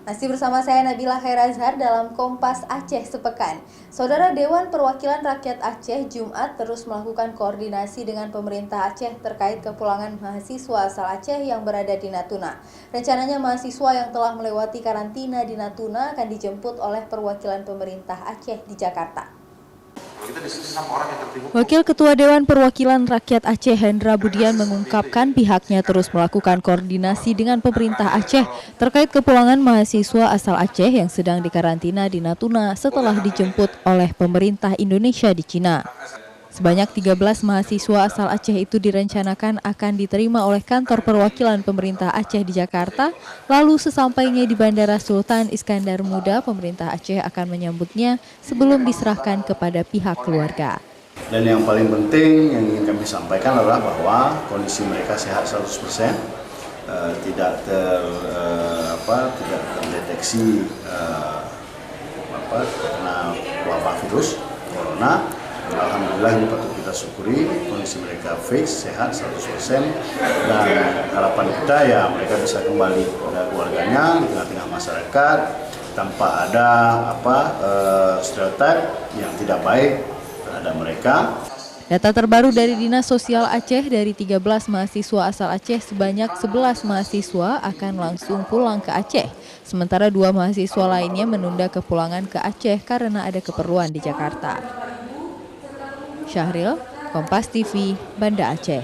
Masih bersama saya Nabila Khairazhar dalam Kompas Aceh Sepekan. Saudara Dewan Perwakilan Rakyat Aceh Jumat terus melakukan koordinasi dengan pemerintah Aceh terkait kepulangan mahasiswa asal Aceh yang berada di Natuna. Rencananya mahasiswa yang telah melewati karantina di Natuna akan dijemput oleh perwakilan pemerintah Aceh di Jakarta. Wakil Ketua Dewan Perwakilan Rakyat Aceh Hendra Budian mengungkapkan pihaknya terus melakukan koordinasi dengan pemerintah Aceh terkait kepulangan mahasiswa asal Aceh yang sedang dikarantina di Natuna setelah dijemput oleh pemerintah Indonesia di Cina. Sebanyak 13 mahasiswa asal Aceh itu direncanakan akan diterima oleh kantor perwakilan pemerintah Aceh di Jakarta, lalu sesampainya di Bandara Sultan Iskandar Muda, pemerintah Aceh akan menyambutnya sebelum diserahkan kepada pihak keluarga. Dan yang paling penting yang ingin kami sampaikan adalah bahwa kondisi mereka sehat 100%, tidak terdeteksi karena wabah virus corona. Alhamdulillah ini patut kita syukuri, kondisi mereka fit, sehat 100%, dan harapan kita ya mereka bisa kembali kepada keluarganya di tengah-tengah masyarakat tanpa ada stereotip yang tidak baik terhadap mereka. Data terbaru dari Dinas Sosial Aceh, dari 13 mahasiswa asal Aceh, sebanyak 11 mahasiswa akan langsung pulang ke Aceh. Sementara 2 mahasiswa lainnya menunda kepulangan ke Aceh karena ada keperluan di Jakarta. Syahril, Kompas TV, Banda Aceh.